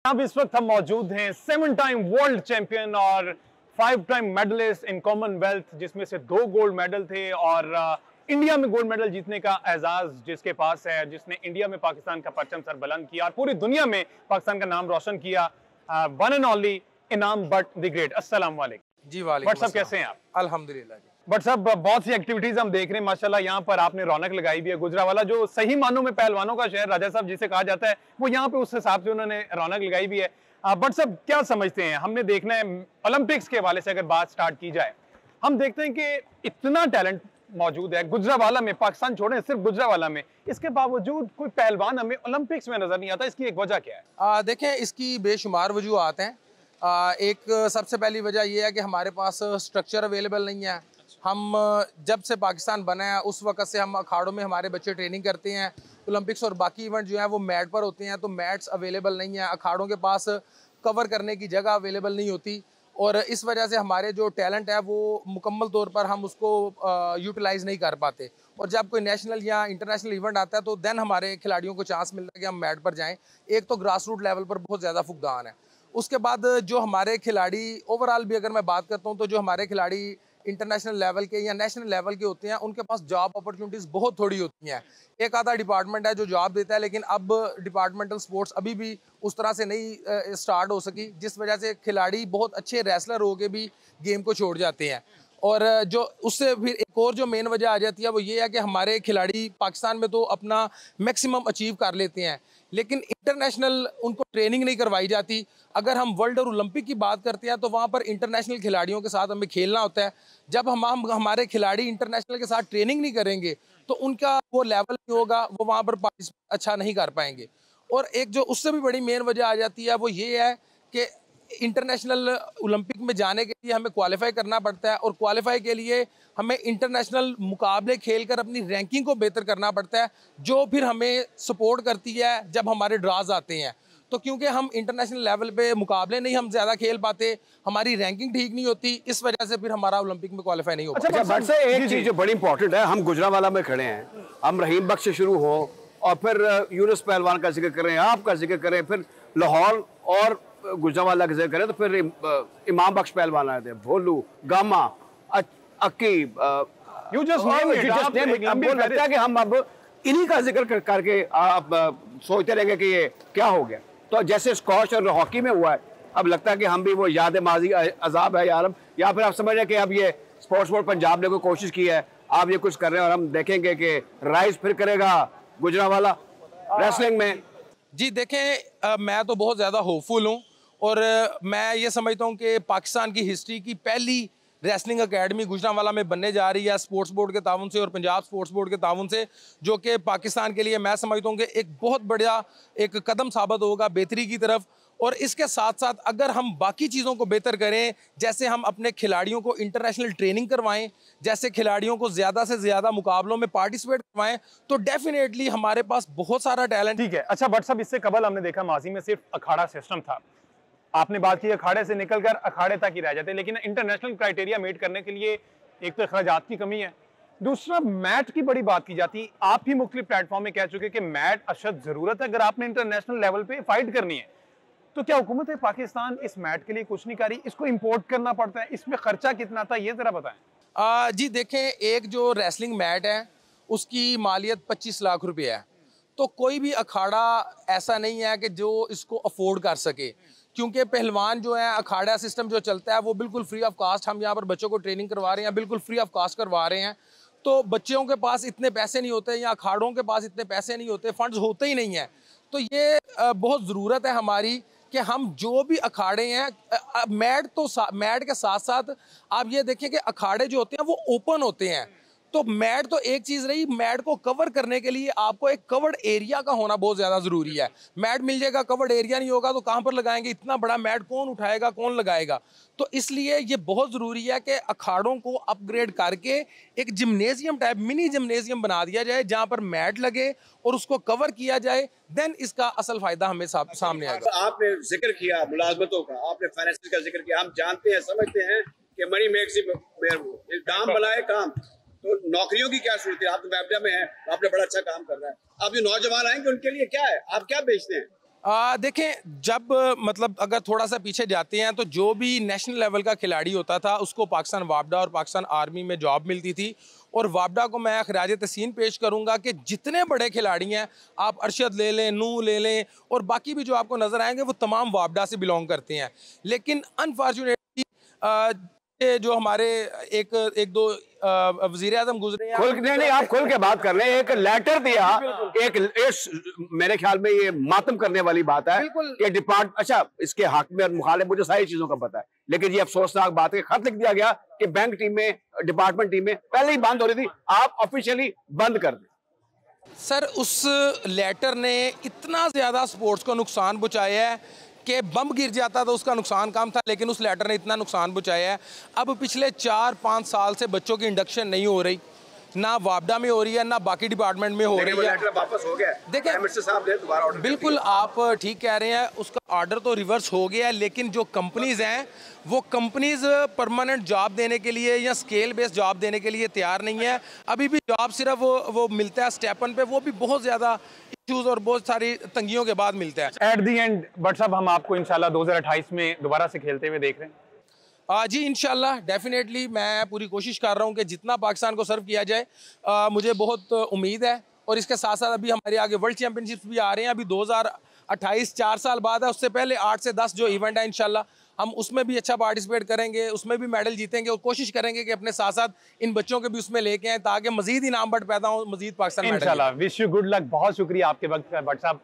अब इस वक्त हम मौजूद हैं 7 टाइम वर्ल्ड चैंपियन और 5 टाइम मेडलिस्ट इन कॉमनवेल्थ, जिसमें से 2 गोल्ड मेडल थे और इंडिया में गोल्ड मेडल जीतने का एजाज जिसके पास है, जिसने इंडिया में पाकिस्तान का परचम सर बुलंद किया और पूरी दुनिया में पाकिस्तान का नाम रोशन किया, वन एंड ओनली इनाम बट द ग्रेट। अस्सलाम वालेकुम जी। वालेकुम बट साहब, कैसे हैं आप? अल्हम्दुलिल्लाह जी। बट साहब, बहुत सी एक्टिविटीज हम देख रहे हैं माशाल्लाह, यहाँ पर आपने रौनक लगाई भी है। गुजरावाला जो सही मानों में पहलवानों का शहर राजा साहब जिसे कहा जाता है, वो यहाँ पे उस हिसाब से उन्होंने रौनक लगाई भी है। बट साहब, क्या समझते हैं, हमने देखना है ओलंपिक्स के हवाले से अगर बात स्टार्ट की जाए, हम देखते हैं कि इतना टैलेंट मौजूद है गुजरावाला में, पाकिस्तान छोड़ें सिर्फ गुजरावाला में, इसके बावजूद कोई पहलवान हमें ओलंपिक्स में नजर नहीं आता। इसकी एक वजह क्या है? देखें, इसकी बेशुमार वजूहत हैं। एक सबसे पहली वजह यह है कि हमारे पास स्ट्रक्चर अवेलेबल नहीं है। हम जब से पाकिस्तान बना है उस वक्त से हम अखाड़ों में हमारे बच्चे ट्रेनिंग करते हैं। ओलंपिक्स और बाकी इवेंट जो है वो मैट पर होते हैं, तो मैट्स अवेलेबल नहीं है, अखाड़ों के पास कवर करने की जगह अवेलेबल नहीं होती, और इस वजह से हमारे जो टैलेंट है वो मुकम्मल तौर पर हम उसको यूटिलाइज़ नहीं कर पाते। और जब कोई नेशनल या इंटरनेशनल इवेंट आता है तो देन हमारे खिलाड़ियों को चांस मिलता है कि हम मैट पर जाएं। एक तो ग्रास रूट लेवल पर बहुत ज़्यादा फुकदान है। उसके बाद जो हमारे खिलाड़ी ओवरऑल भी अगर मैं बात करता हूँ तो जो हमारे खिलाड़ी इंटरनेशनल लेवल के या नेशनल लेवल के होते हैं, उनके पास जॉब अपॉर्चुनिटीज़ बहुत थोड़ी होती हैं। एक आधा डिपार्टमेंट है जो जॉब देता है, लेकिन अब डिपार्टमेंटल स्पोर्ट्स अभी भी उस तरह से नहीं स्टार्ट हो सकी, जिस वजह से खिलाड़ी बहुत अच्छे रेसलर हो के भी गेम को छोड़ जाते हैं। और जो उससे फिर एक और जो मेन वजह आ जाती है वो ये है कि हमारे खिलाड़ी पाकिस्तान में तो अपना मैक्सिमम अचीव कर लेते हैं, लेकिन इंटरनेशनल उनको ट्रेनिंग नहीं करवाई जाती। अगर हम वर्ल्ड और ओलंपिक की बात करते हैं तो वहाँ पर इंटरनेशनल खिलाड़ियों के साथ हमें खेलना होता है। जब हम हमारे खिलाड़ी इंटरनेशनल के साथ ट्रेनिंग नहीं करेंगे तो उनका वो लेवल नहीं होगा, वो वहाँ पर पार्टिसिपेट अच्छा नहीं कर पाएंगे। और एक जो उससे भी बड़ी मेन वजह आ जाती है वो ये है कि इंटरनेशनल ओलंपिक में जाने के लिए हमें क्वालिफाई करना पड़ता है, और क्वालिफाई के लिए हमें इंटरनेशनल मुकाबले खेलकर अपनी रैंकिंग को बेहतर करना पड़ता है, जो फिर हमें सपोर्ट करती है जब हमारे ड्राज आते हैं। तो क्योंकि हम इंटरनेशनल लेवल पे मुकाबले नहीं हम ज़्यादा खेल पाते, हमारी रैंकिंग ठीक नहीं होती, इस वजह से फिर हमारा ओलंपिक में क्वालिफाई नहीं हो पाता। अच्छा, बट से एक चीज़ जो बड़ी इंपॉर्टेंट है, हम गुजरावाला में खड़े हैं, हम रहीम बख्श से शुरू हो और फिर यूनुस पहलवान का जिक्र करें, आपका जिक्र करें, फिर लाहौर और गुजरावाला का जिक्र करें, तो फिर इमाम बख्श पहलवान आए थे, Bholu, Gama, Akki, You just name it. हमको लगता है कि हम अब इन्हीं का जिक्र करके आप सोचते रहेंगे कि ये क्या हो गया। तो जैसे स्कॉश और हॉकी में हुआ है, अब लगता है कि हम भी वो याद माजी अजाब है यार, या फिर आप समझ रहे हैं कि अब ये स्पोर्ट्स बोर्ड पंजाब ने कोई कोशिश की है, आप ये कुछ कर रहे हैं और हम देखेंगे कि राइज फिर करेगा गुजरावाला रेसलिंग में। जी देखें, मैं तो बहुत ज़्यादा होपफुल हूँ, और मैं ये समझता हूँ कि पाकिस्तान की हिस्ट्री की पहली रेसलिंग एकेडमी गुजरावाला में बनने जा रही है स्पोर्ट्स बोर्ड के ताउन से और पंजाब स्पोर्ट्स बोर्ड के ताउन से, जो कि पाकिस्तान के लिए मैं समझता हूँ कि एक बहुत बड़ा एक कदम साबित होगा बेहतरी की तरफ। और इसके साथ साथ अगर हम बाकी चीज़ों को बेहतर करें, जैसे हम अपने खिलाड़ियों को इंटरनेशनल ट्रेनिंग करवाएं, जैसे खिलाड़ियों को ज़्यादा से ज़्यादा मुकाबलों में पार्टिसिपेट करवाएं, तो डेफिनेटली हमारे पास बहुत सारा टैलेंट। ठीक है। अच्छा बट साहब, इससे कबल हमने देखा माजी में सिर्फ अखाड़ा सिस्टम था, आपने बात की अखाड़े से निकलकर अखाड़े तक ही रह जाते, लेकिन इंटरनेशनल क्राइटेरिया मीट करने के लिए एक तो अखराजात की कमी है, दूसरा मैट की बड़ी बात की जाती। आप ही मुख्तलिफ प्लेटफॉर्म में कह चुके कि मैट अशद जरूरत है अगर आपने इंटरनेशनल लेवल पे फाइट करनी है। तो क्या हुकूमत पाकिस्तान इस मैट के लिए कुछ नहीं कर रही? इसको इंपोर्ट करना पड़ता है, इसमें खर्चा कितना था ये जरा बताएं। जी देखें, एक जो रेसलिंग मैट है उसकी मालियत 25 लाख रुपये है, तो कोई भी अखाड़ा ऐसा नहीं है कि जो इसको अफोर्ड कर सके, क्योंकि पहलवान जो है अखाड़ा सिस्टम जो चलता है वो बिल्कुल फ्री ऑफ कास्ट, हम यहाँ पर बच्चों को ट्रेनिंग करवा रहे हैं, बिल्कुल फ्री ऑफ कास्ट करवा रहे हैं। तो बच्चों के पास इतने पैसे नहीं होते या अखाड़ों के पास इतने पैसे नहीं होते, फंड्स होते ही नहीं हैं। तो ये बहुत ज़रूरत है हमारी कि हम जो भी अखाड़े हैं, मैट के साथ साथ आप ये देखिए कि अखाड़े जो होते हैं वो ओपन होते हैं, तो मैट तो एक चीज़ रही, मैट को कवर करने के लिए आपको एक कवर्ड एरिया का होना बहुत ज़्यादा ज़रूरी है। मैट मिल जाएगा, कवर्ड एरिया नहीं होगा तो कहाँ पर लगाएंगे? इतना बड़ा मैट कौन उठाएगा, कौन लगाएगा? तो इसलिए ये बहुत ज़रूरी है कि अखाड़ों को अपग्रेड करके एक जिम्नेजियम टाइप मिनी जिम्नेजियम बना दिया जाए, जहाँ पर मैट लगे और उसको कवर किया जाए, देन इसका असल फ़ायदा हमें सामने आएगा। आपने जिक्र किया मुलाजमतों का, आपने फाइनेंस का जिक्र किया, हम जानते हैं, समझते हैं कि मनी मेक्स काम बनाए काम, तो नौकरियों की क्या सूरत है? आप तो बैबडा में हैं, आपने बड़ा अच्छा काम कर रहा है, अब जो नौजवान आएंगे उनके लिए क्या है, आप क्या बेचते हैं? देखें, जब मतलब अगर थोड़ा सा पीछे जाते हैं तो जो भी नेशनल लेवल का खिलाड़ी होता था उसको पाकिस्तान वापडा और पाकिस्तान आर्मी में जॉब मिलती थी। और वापडा को मैं खराज तहसीन पेश करूंगा कि जितने बड़े खिलाड़ी हैं, आप अरशद ले लें, नू ले लें और बाकी भी जो आपको नज़र आएंगे, वो तमाम वापडा से बिलोंग करते हैं। लेकिन अनफॉर्चुनेटली जो हमारे एक दो वज़ीर आज़म गुजरे हैं, नहीं, आप खुल के बात कर रहे हैं। एक लेटर दिया, मेरे ख्याल में ये मातम करने वाली बात है कि अच्छा, इसके हक में और मुखालिफ मुझे सारी चीजों का पता है, लेकिन ये अफसोसनाक बात है, खत लिख दिया गया कि बैंक टीमें, डिपार्टमेंट टीमें पहले ही बंद हो रही थी, आप ऑफिशियली बंद कर दें। सर, उस लेटर ने इतना ज़्यादा स्पोर्ट्स को नुकसान पहुँचाया है कि बम गिर जाता तो उसका नुकसान कम था, लेकिन उस लेटर ने इतना नुकसान पहुँचाया है। अब पिछले 4-5 साल से बच्चों की इंडक्शन नहीं हो रही, ना वापडा में हो रही है, ना बाकी डिपार्टमेंट में हो रही है। वापस हो गया, देखिए, बिल्कुल आप ठीक कह रहे हैं, उसका ऑर्डर तो रिवर्स हो गया है, लेकिन जो कंपनीज हैं वो कंपनीज परमानेंट जॉब देने के लिए या स्केल बेस्ड जॉब देने के लिए तैयार नहीं है। अभी भी जॉब सिर्फ वो मिलता है स्टेपन पे, वो भी बहुत ज़्यादा इश्यूज और बहुत सारी तंगियों के बाद मिलता है। एट दी एंड बट साहब, हम आपको इंशाल्लाह 2028 में दोबारा से खेलते हुए देख रहे हैं। जी इंशाल्लाह, डेफिनेटली मैं पूरी कोशिश कर रहा हूँ कि जितना पाकिस्तान को सर्व किया जाए, मुझे बहुत उम्मीद है। और इसके साथ साथ अभी हमारे आगे वर्ल्ड चैम्पियनशिप्स भी आ रहे हैं, अभी 2028 4 साल बाद है, उससे पहले 8 से 10 जो इवेंट है इंशाल्लाह हम उसमें भी अच्छा पार्टिसिपेट करेंगे, उसमें भी मेडल जीतेंगे और कोशिश करेंगे कि अपने साथ साथ इन बच्चों के भी उसमें लेके आए ताकि मजीद इनाम बट पैदा हो, मजीद पाकिस्तान इंशाल्लाह। Wish you good luck. बहुत शुक्रिया आपके वक्त का भट्ट साहब।